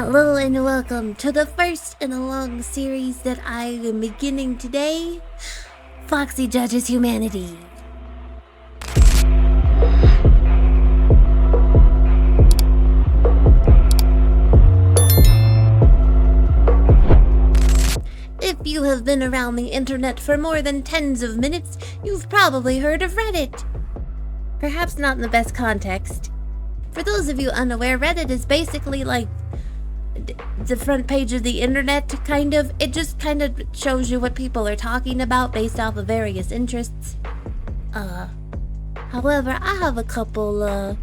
Hello and welcome to the first in a long series that I am beginning today. Foxy judges humanity. If you have been around the internet for more than tens of minutes, you've probably heard of Reddit. Perhaps not in the best context. For those of you unaware, Reddit is basically like the front page of the internet, kind of. It just kind of shows you what people are talking about based off of various interests. However, I have a couple of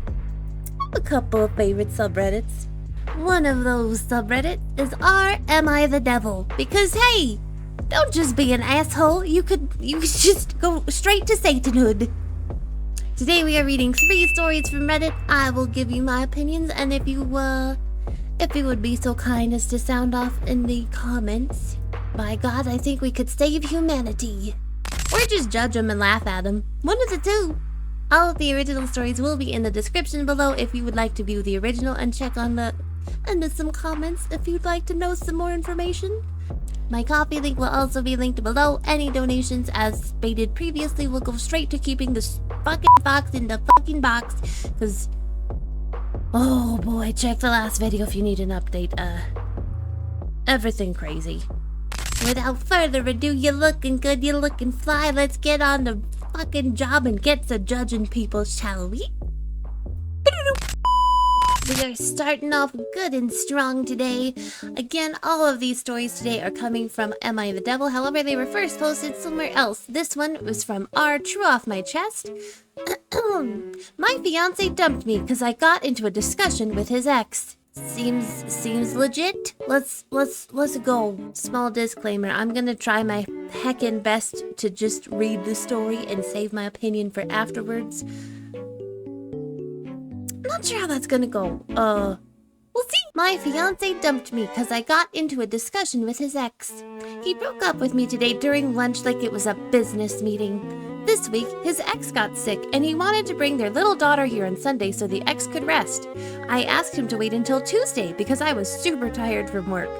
favorite subreddits. One of those subreddits is Am I the Devil? Because hey, don't just be an asshole. You could just go straight to Satanhood. Today we are reading 3 stories from Reddit. I will give you my opinions, and if you would be so kind as to sound off in the comments, by God, I think we could save humanity. Or just judge them and laugh at them. One of the two. All of the original stories will be in the description below if you would like to view the original and check on some comments if you'd like to know some more information. My Ko-fi link will also be linked below. Any donations, as stated previously, will go straight to keeping this fucking fox in the fucking box, because oh boy, check the last video if you need an update. Everything crazy. Without further ado, you're looking good, you're looking fly. Let's get on the fucking job and get to judging people, shall we? We are starting off good and strong today. Again, all of these stories today are coming from Am I the Devil? However, they were first posted somewhere else. This one was from True Off My Chest. My fiance dumped me because I got into a discussion with his ex. Seems legit. Let's go. Small disclaimer. I'm gonna try my heckin' best to just read the story and save my opinion for afterwards. Not sure how that's gonna go. We'll see. My fiancé dumped me because I got into a discussion with his ex. He broke up with me today during lunch like it was a business meeting. This week, his ex got sick and he wanted to bring their little daughter here on Sunday so the ex could rest. I asked him to wait until Tuesday because I was super tired from work.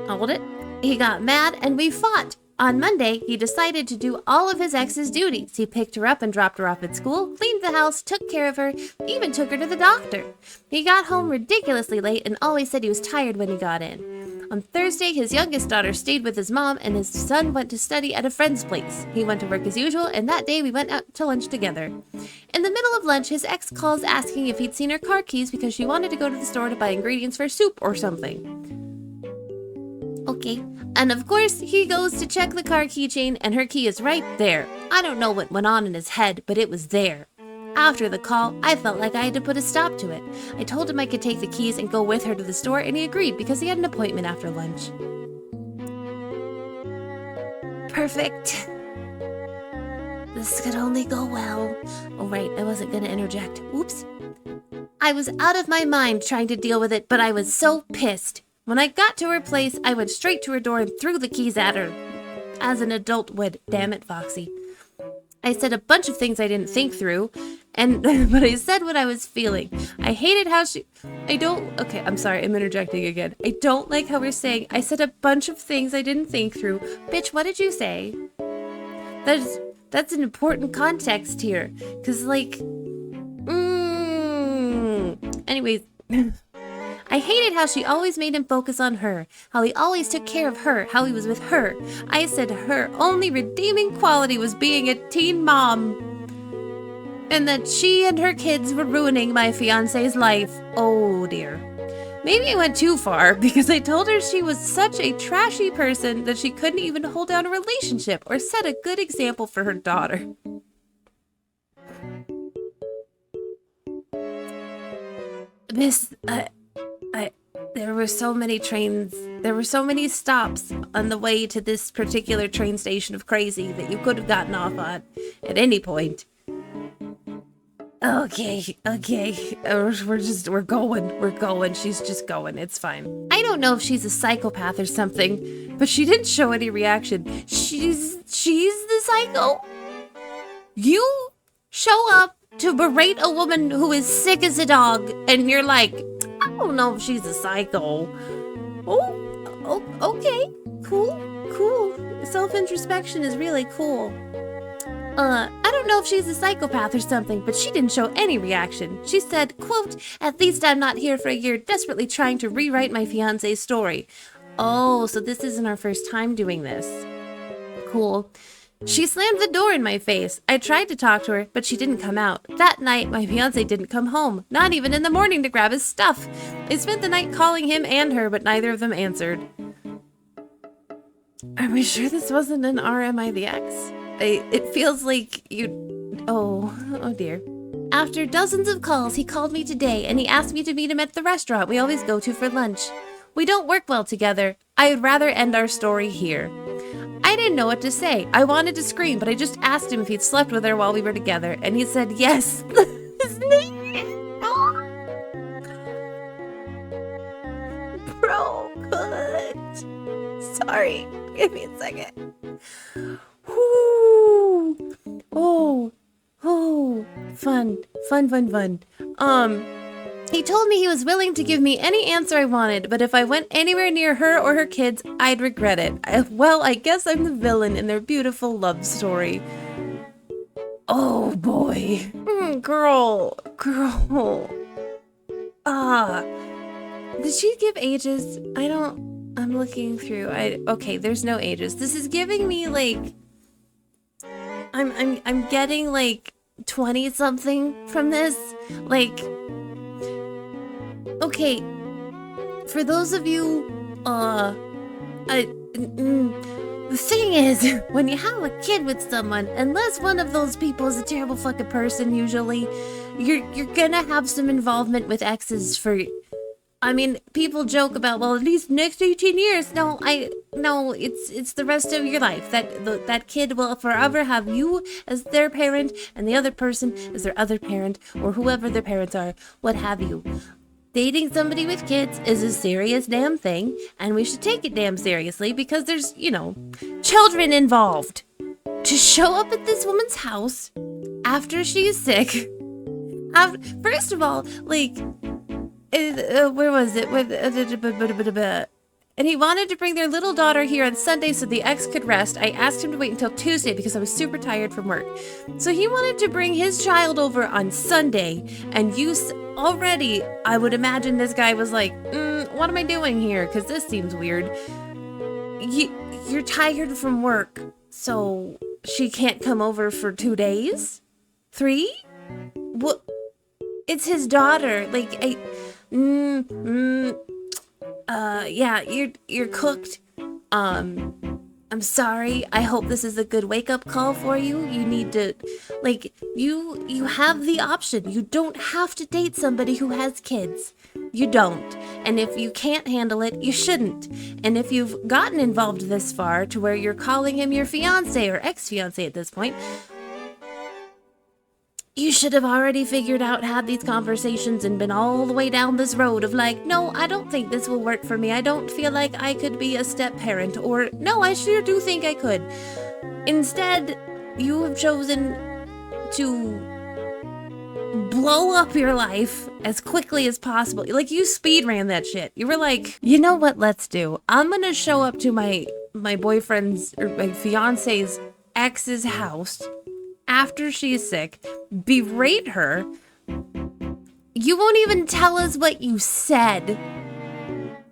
Hold it. He got mad and we fought. On Monday, he decided to do all of his ex's duties. He picked her up and dropped her off at school, cleaned the house, took care of her, even took her to the doctor. He got home ridiculously late and always said he was tired when he got in. On Thursday, his youngest daughter stayed with his mom and his son went to study at a friend's place. He went to work as usual, and that day we went out to lunch together. In the middle of lunch, his ex calls asking if he'd seen her car keys because she wanted to go to the store to buy ingredients for soup or something. Okay. And of course, he goes to check the car keychain and her key is right there. I don't know what went on in his head, but it was there. After the call, I felt like I had to put a stop to it. I told him I could take the keys and go with her to the store, and he agreed because he had an appointment after lunch. Perfect. This could only go well. Oh right, I wasn't gonna interject. Oops. I was out of my mind trying to deal with it, but I was so pissed. When I got to her place, I went straight to her door and threw the keys at her. As an adult would. Damn it, Foxy. I said a bunch of things I didn't think through, but I said what I was feeling. I hated how okay, I'm sorry, I'm interjecting again. I don't like how we're saying, I said a bunch of things I didn't think through. Bitch, what did you say? That's an important context here. Cause like, anyways. I hated how she always made him focus on her, how he always took care of her, how he was with her. I said her only redeeming quality was being a teen mom, and that she and her kids were ruining my fiance's life. Oh dear. Maybe I went too far because I told her she was such a trashy person that she couldn't even hold down a relationship or set a good example for her daughter. There were so many stops on the way to this particular train station of crazy that you could have gotten off on at any point. Okay. We're going. She's just going. It's fine. I don't know if she's a psychopath or something, but she didn't show any reaction. She's the psycho? You show up to berate a woman who is sick as a dog, and you're like, I don't know if she's a psycho. Okay. Cool. Self-introspection is really cool. I don't know if she's a psychopath or something, but she didn't show any reaction. She said, quote, "At least I'm not here for a year desperately trying to rewrite my fiancé's story." Oh, so this isn't our first time doing this. Cool. She slammed the door in my face. I tried to talk to her, but she didn't come out. That night, my fiancé didn't come home, not even in the morning to grab his stuff. I spent the night calling him and her, but neither of them answered. Are we sure this wasn't an RMI the X? It feels like you... Oh dear. After dozens of calls, he called me today and he asked me to meet him at the restaurant we always go to for lunch. We don't work well together. I would rather end our story here. I didn't know what to say. I wanted to scream, but I just asked him if he'd slept with her while we were together, and he said yes. Bro, good. Sorry. Give me a second. Whoo. Oh. Fun. He told me he was willing to give me any answer I wanted, but if I went anywhere near her or her kids, I'd regret it. I guess I'm the villain in their beautiful love story. Oh boy. Girl. Did she give ages? I'm looking through. Okay, there's no ages. This is giving me like, I'm getting like 20 something from this. Like, okay, for those of you, the thing is, when you have a kid with someone, unless one of those people is a terrible fucking person, usually, you're gonna have some involvement with exes for, I mean, people joke about, well, at least next 18 years. No, it's the rest of your life. That kid will forever have you as their parent, and the other person as their other parent, or whoever their parents are, what have you. Dating somebody with kids is a serious damn thing, and we should take it damn seriously because there's, children involved. To show up at this woman's house after she is sick, first of all, like, where was it? And he wanted to bring their little daughter here on Sunday so the ex could rest. I asked him to wait until Tuesday because I was super tired from work. So he wanted to bring his child over on Sunday, and already, I would imagine this guy was like, what am I doing here? Because this seems weird. You're tired from work, so she can't come over for 2 days? 3? What? It's his daughter. Like, yeah, you're cooked. I'm sorry. I hope this is a good wake-up call for you. You need to, like, you have the option. You don't have to date somebody who has kids. You don't. And if you can't handle it, you shouldn't. And if you've gotten involved this far to where you're calling him your fiancé or ex-fiancé at this point, you should have already figured out, had these conversations, and been all the way down this road of like, no, I don't think this will work for me. I don't feel like I could be a step-parent, or no, I sure do think I could. Instead, you have chosen to blow up your life as quickly as possible. Like, you speed ran that shit. You were like, you know what, let's do? I'm gonna show up to my boyfriend's, or my fiance's ex's house after she's sick, berate her. You won't even tell us what you said.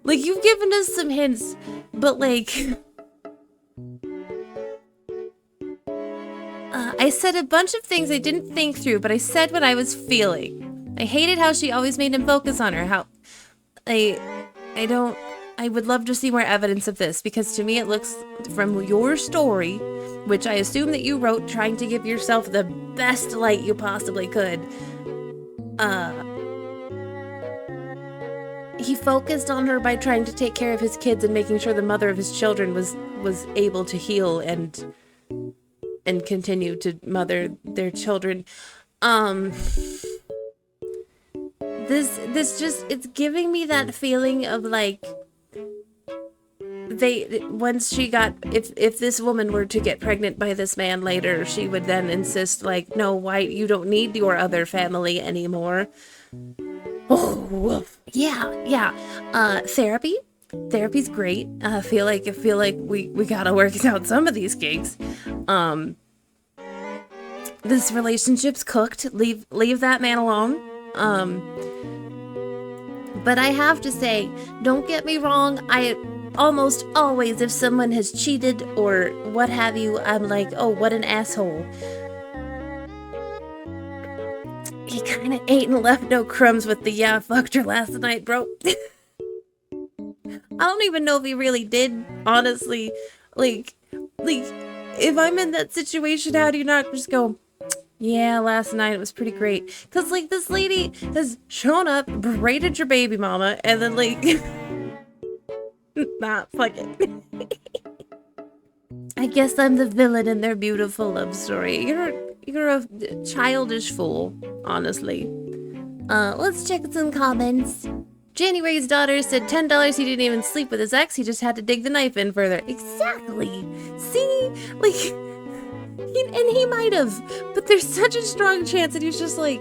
Like, you've given us some hints, but like, I said a bunch of things I didn't think through, but I said what I was feeling. I hated how she always made him focus on her. How I would love to see more evidence of this, because to me it looks, from your story, which I assume that you wrote trying to give yourself the best light you possibly could, he focused on her by trying to take care of his kids and making sure the mother of his children was able to heal and continue to mother their children. This just, it's giving me that feeling of like, once she got, if this woman were to get pregnant by this man later, she would then insist like, no, why, you don't need your other family anymore. Oh, woof. Yeah. Therapy's great. I feel like we gotta work out some of these kinks. This relationship's cooked. Leave that man alone. But I have to say, don't get me wrong, I almost always, if someone has cheated or what have you, I'm like, oh, what an asshole. He kind of ate and left no crumbs with the I fucked her last night, bro. I don't even know if he really did, honestly. Like, if I'm in that situation, how do you not just go, yeah, last night it was pretty great? Because, like, this lady has shown up, berated your baby mama, and then, like, nah, fuck it. I guess I'm the villain in their beautiful love story. You're a childish fool, honestly. Let's check some comments. January's daughter said $10 he didn't even sleep with his ex, he just had to dig the knife in further. Exactly. See? Like, he might have, but there's such a strong chance that he's just like,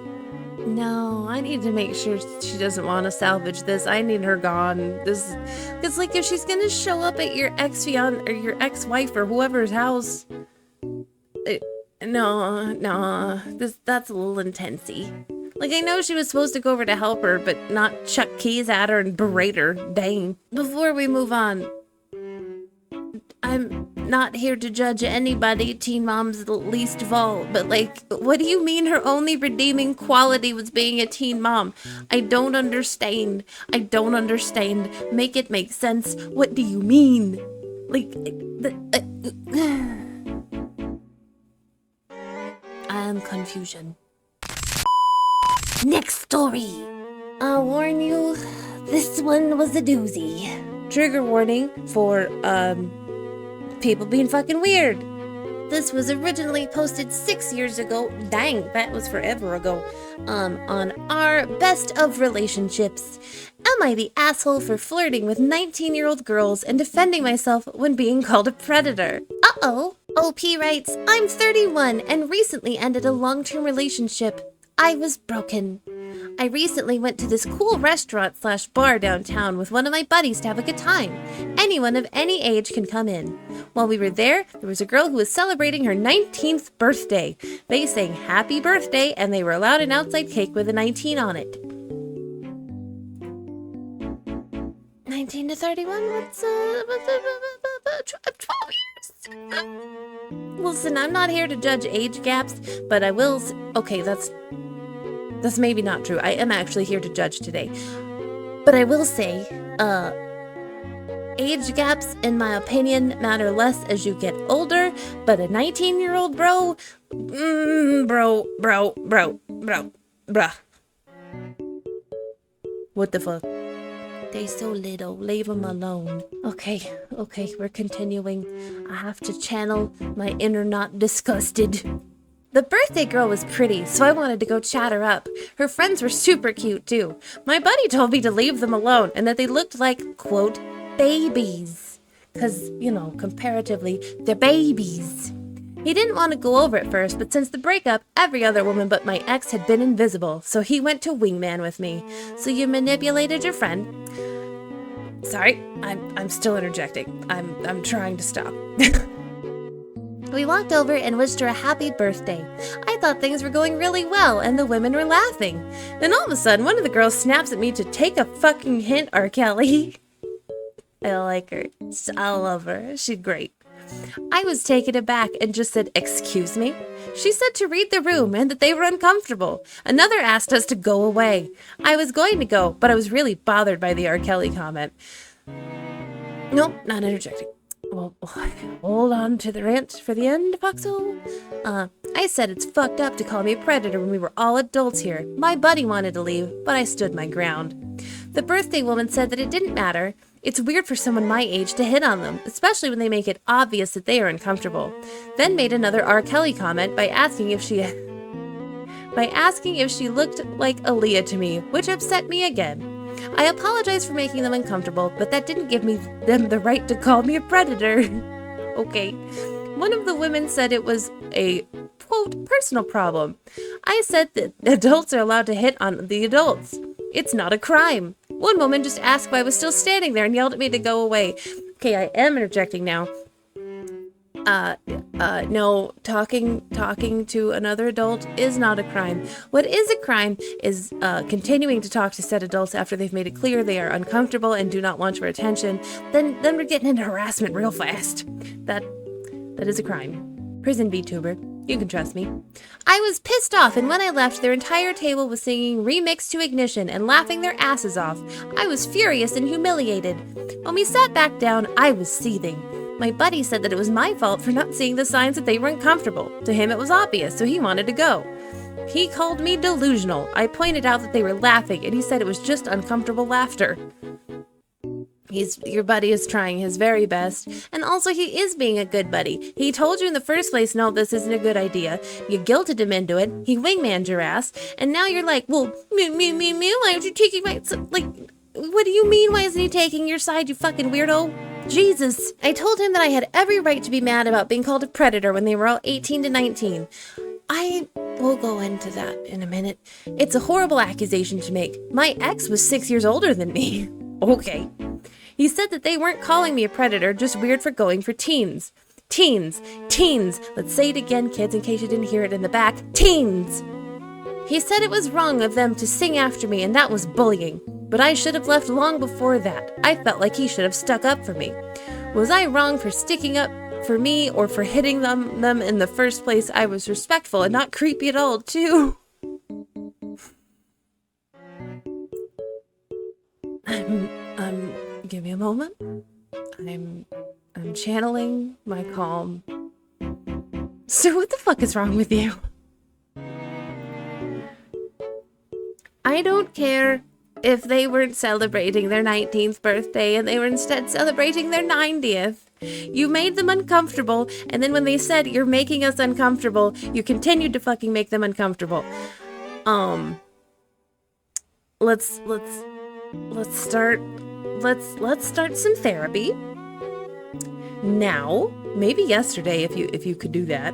no, I need to make sure she doesn't want to salvage this. I need her gone. It's like if she's gonna show up at your ex-fiance or your ex-wife or whoever's house, that's a little intensey. Like, I know she was supposed to go over to help her, but not chuck keys at her and berate her. Dang. Before we move on, I'm not here to judge anybody, teen moms least of all, but like, what do you mean her only redeeming quality was being a teen mom? I don't understand. Make it make sense. What do you mean? Like, I'm confusion. Next story. I'll warn you, this one was a doozy. Trigger warning for, people being fucking weird. This was originally posted 6 years ago. Dang, that was forever ago. On our best of relationships. Am I the asshole for flirting with 19-year-old girls and defending myself when being called a predator? Uh-oh. OP writes, I'm 31 and recently ended a long-term relationship. I was broken. I recently went to this cool restaurant/bar downtown with one of my buddies to have a good time. Anyone of any age can come in. While we were there was a girl who was celebrating her 19th birthday. They sang happy birthday and they were allowed an outside cake with a 19 on it. 19 to 31? What's 12 years? Listen, I'm not here to judge age gaps, but I will okay, that's maybe not true. I am actually here to judge today. But I will say, age gaps, in my opinion, matter less as you get older, but a 19-year-old bruh. What the fuck? They so little, leave them alone. Okay, we're continuing. I have to channel my inner not disgusted. The birthday girl was pretty, so I wanted to go chat her up. Her friends were super cute, too. My buddy told me to leave them alone and that they looked like, quote, babies. 'Cause, comparatively, they're babies. He didn't want to go over at first, but since the breakup, every other woman but my ex had been invisible, so he went to wingman with me. So you manipulated your friend. Sorry, I'm still interjecting. I'm trying to stop. We walked over and wished her a happy birthday. I thought things were going really well and the women were laughing. Then all of a sudden, one of the girls snaps at me to take a fucking hint, R. Kelly. I like her. I love her. She's great. I was taken aback and just said, excuse me? She said to read the room and that they were uncomfortable. Another asked us to go away. I was going to go, but I was really bothered by the R. Kelly comment. Nope, not interjecting. Well, hold on to the rant for the end, Foxo. I said it's fucked up to call me a predator when we were all adults here. My buddy wanted to leave, but I stood my ground. The birthday woman said that it didn't matter. It's weird for someone my age to hit on them, especially when they make it obvious that they are uncomfortable. Then made another R. Kelly comment by asking if she looked like Aaliyah to me, which upset me again. I apologize for making them uncomfortable, but that didn't give them the right to call me a predator. Okay. One of the women said it was a, quote, personal problem. I said that adults are allowed to hit on the adults. It's not a crime. One woman just asked why I was still standing there and yelled at me to go away. Okay, I am interjecting now. No, talking to another adult is not a crime. What is a crime is continuing to talk to said adults after they've made it clear they are uncomfortable and do not want your attention. Then we're getting into harassment real fast. That is a crime. Prison Vtuber. You can trust me. I was pissed off, and when I left, their entire table was singing Remix to Ignition and laughing their asses off. I was furious and humiliated. When we sat back down, I was seething. My buddy said that it was my fault for not seeing the signs that they were uncomfortable. To him, it was obvious, so he wanted to go. He called me delusional. I pointed out that they were laughing, and he said it was just uncomfortable laughter. Your buddy is trying his very best, and also he is being a good buddy. He told you in the first place, no, this isn't a good idea. You guilted him into it. He wingmaned your ass, and now you're like, well, me, why aren't you taking my... Like, what do you mean, why isn't he taking your side, you fucking weirdo? Jesus. I told him that I had every right to be mad about being called a predator when they were all 18 to 19. I will go into that in a minute. It's a horrible accusation to make. My ex was 6 years older than me. Okay. He said that they weren't calling me a predator, just weird for going for teens. Teens. Let's say it again, kids, in case you didn't hear it in the back. Teens. He said it was wrong of them to sing after me, and that was bullying. But I should have left long before that. I felt like he should have stuck up for me. Was I wrong for sticking up for me or for hitting them in the first place? I was respectful and not creepy at all, too. Give me a moment. I'm channeling my calm. So what the fuck is wrong with you? I don't care if they weren't celebrating their 19th birthday and they were instead celebrating their 90th. You made them uncomfortable, and then when they said, you're making us uncomfortable, you continued to fucking make them uncomfortable. Let's start some therapy. Now, maybe yesterday if you could do that.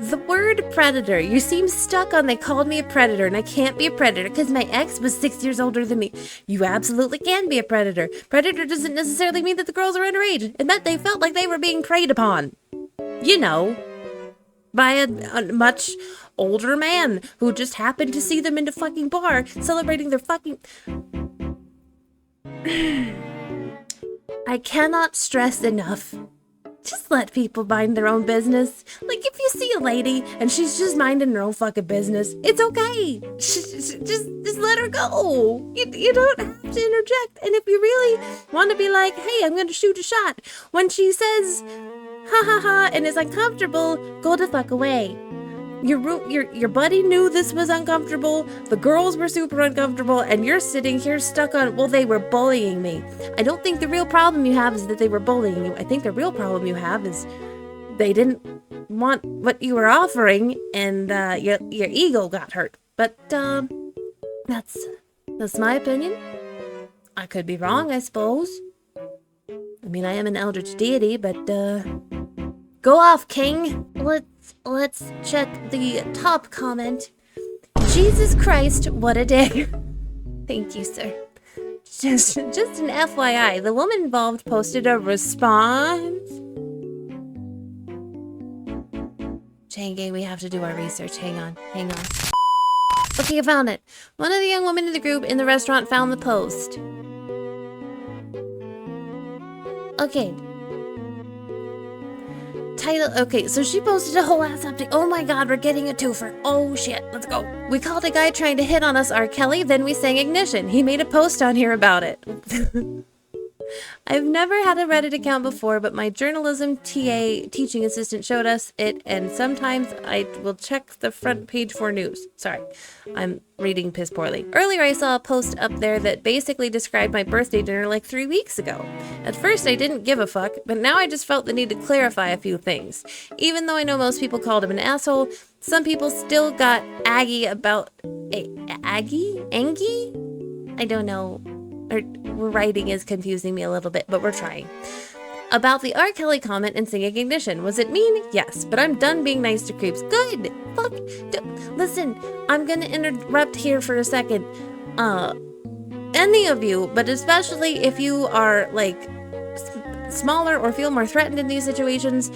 The word predator. You seem stuck on they called me a predator and I can't be a predator because my ex was 6 years older than me. You absolutely can be a predator. Predator doesn't necessarily mean that the girls are underage. It meant they felt like they were being preyed upon. You know, by a much older man who just happened to see them in a fucking bar celebrating their fucking... I cannot stress enough. Just let people mind their own business. Like, if you see a lady and she's just minding her own fucking business, it's okay. Just let her go. You don't have to interject. And if you really want to be like, hey, I'm going to shoot a shot, when she says, ha ha ha, and is uncomfortable, go the fuck away. Your buddy knew this was uncomfortable, the girls were super uncomfortable, and you're sitting here stuck on, well, they were bullying me. I don't think the real problem you have is that they were bullying you. I think the real problem you have is they didn't want what you were offering, and your ego got hurt. But that's my opinion. I could be wrong, I suppose. I mean, I am an eldritch deity, but go off, king. Let's check the top comment. Jesus Christ, what a day. Thank you, sir. Just an FYI, the woman involved posted a response. Chain gang, we have to do our research. Hang on. Okay, I found it. One of the young women in the group in the restaurant found the post. Okay. Title, okay, so she posted a whole ass update. Oh my god, we're getting a twofer. Oh shit, let's go. We called a guy trying to hit on us R. Kelly, then we sang Ignition. He made a post on here about it. I've never had a Reddit account before, but my journalism TA teaching assistant showed us it, and sometimes I will check the front page for news. Sorry, I'm reading piss poorly. Earlier I saw a post up there that basically described my birthday dinner like 3 weeks ago. At first I didn't give a fuck, but now I just felt the need to clarify a few things. Even though I know most people called him an asshole, some people still got aggy about... Aggy? I don't know. Writing is confusing me a little bit, but we're trying. About the R. Kelly comment and singing Ignition. Was it mean? Yes, but I'm done being nice to creeps. Good! Fuck! Listen, I'm gonna interrupt here for a second. Any of you, but especially if you are, like, smaller or feel more threatened in these situations,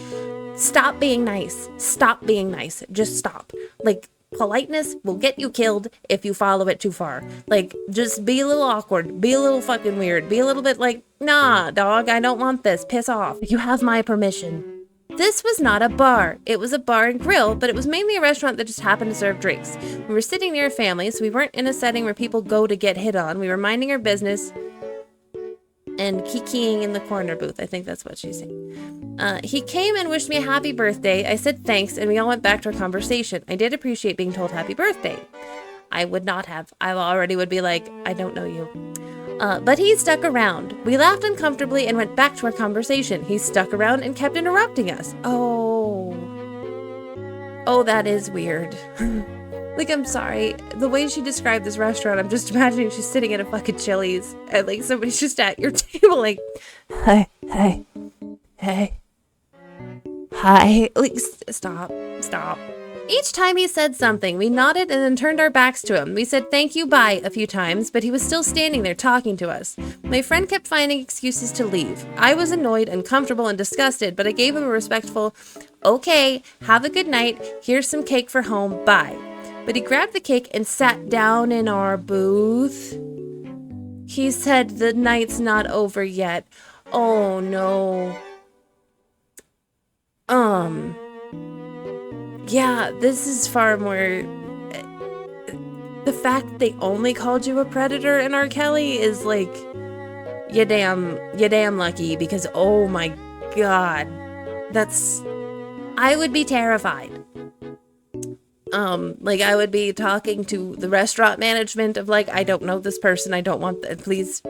stop being nice. Stop being nice. Just stop. Like, politeness will get you killed if you follow it too far. Like, just be a little awkward. Be a little fucking weird. Be a little bit like, nah, dog, I don't want this. Piss off. You have my permission. This was not a bar. It was a bar and grill, but it was mainly a restaurant that just happened to serve drinks. We were sitting near a family, so we weren't in a setting where people go to get hit on. We were minding our business and kikiing in the corner booth. I think that's what she's saying. He came and wished me a happy birthday. I said thanks, and we all went back to our conversation. I did appreciate being told happy birthday. I would not have. I already would be like, I don't know you. But he stuck around. We laughed uncomfortably and went back to our conversation. He stuck around and kept interrupting us. Oh, that is weird. Like, I'm sorry. The way she described this restaurant, I'm just imagining she's sitting at a fucking Chili's and, like, somebody's just at your table, like, hey. Hi. Like, stop. Each time he said something, we nodded and then turned our backs to him. We said thank you, bye a few times, but he was still standing there talking to us. My friend kept finding excuses to leave. I was annoyed, uncomfortable, and disgusted, but I gave him a respectful, okay, have a good night, here's some cake for home, bye. But he grabbed the cake and sat down in our booth. He said the night's not over yet. Oh no. Yeah, this is far more... The fact that they only called you a predator in R. Kelly is like... You damn lucky, because oh my god. That's... I would be terrified. Like, I would be talking to the restaurant management of, like, I don't know this person, I don't want that, please.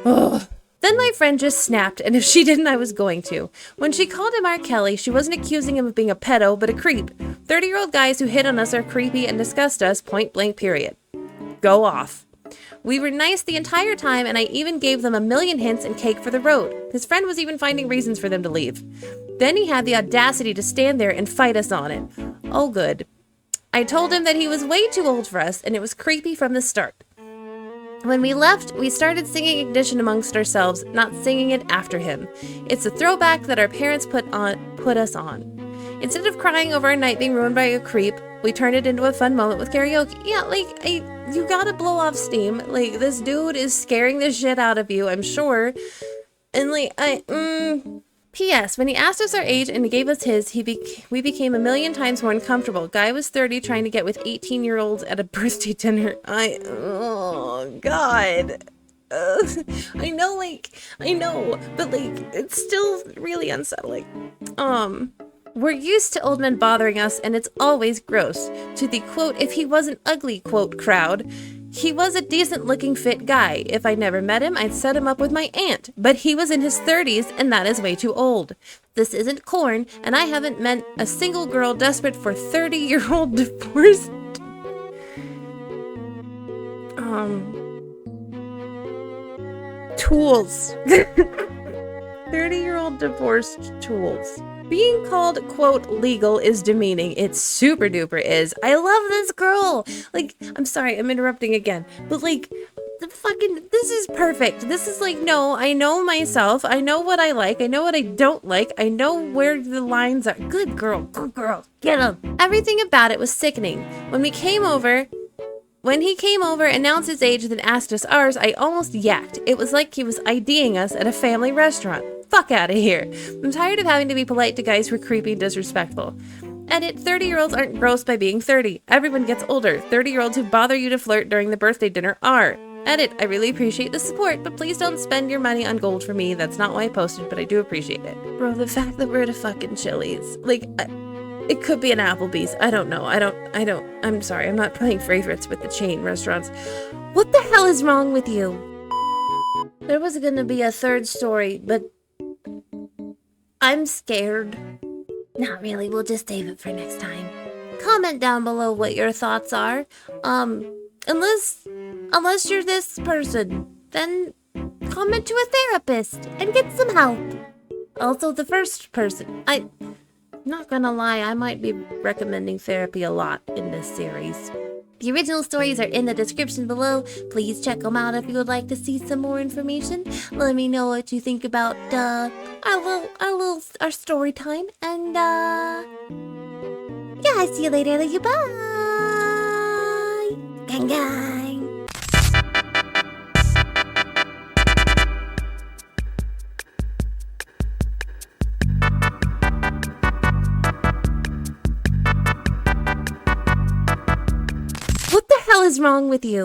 Ugh. Then my friend just snapped, and if she didn't, I was going to. When she called him R. Kelly, she wasn't accusing him of being a pedo, but a creep. 30-year-old guys who hit on us are creepy and disgust us, point blank, period. Go off. We were nice the entire time, and I even gave them a million hints and cake for the road. His friend was even finding reasons for them to leave. Then he had the audacity to stand there and fight us on it. Oh, good. I told him that he was way too old for us, and it was creepy from the start. When we left, we started singing Ignition amongst ourselves, not singing it after him. It's a throwback that our parents put us on. Instead of crying over a night being ruined by a creep, we turned it into a fun moment with karaoke. Yeah, like, you gotta blow off steam. Like, this dude is scaring the shit out of you, I'm sure. And, like, P.S. When he asked us our age and gave us his, we became a million times more uncomfortable. Guy was 30 trying to get with 18-year-olds at a birthday dinner. Oh, God. I know, but, like, it's still really unsettling. We're used to old men bothering us, and it's always gross. To the, quote, if he wasn't ugly, quote, crowd. He was a decent-looking fit guy. If I never met him, I'd set him up with my aunt. But he was in his 30s, and that is way too old. This isn't corn, and I haven't met a single girl desperate for 30-year-old divorced... tools. 30-year-old divorced tools. Being called, quote, legal is demeaning. It super duper is. I love this girl. Like, I'm sorry, I'm interrupting again. But, like, this is perfect. This is like, no, I know myself. I know what I like. I know what I don't like. I know where the lines are. Good girl. Get him. Everything about it was sickening. When he came over, announced his age, and then asked us ours, I almost yacked. It was like he was IDing us at a family restaurant. Fuck out of here. I'm tired of having to be polite to guys who are creepy and disrespectful. Edit, 30-year-olds aren't gross by being 30. Everyone gets older. 30-year-olds who bother you to flirt during the birthday dinner are. Edit, I really appreciate the support, but please don't spend your money on gold for me. That's not why I posted, but I do appreciate it. Bro, the fact that we're at a fucking Chili's. Like, it could be an Applebee's. I don't know. I'm sorry. I'm not playing favorites with the chain restaurants. What the hell is wrong with you? There was gonna be a third story, but I'm scared. Not really, we'll just save it for next time. Comment down below what your thoughts are. Unless you're this person, then comment to a therapist and get some help. Also, the first person, I'm not gonna lie, I might be recommending therapy a lot in this series. The original stories are in the description below. Please check them out if you would like to see some more information. Let me know what you think about our story time. And yeah, I see you later. Love you. Bye. Gang gang. What the hell is wrong with you?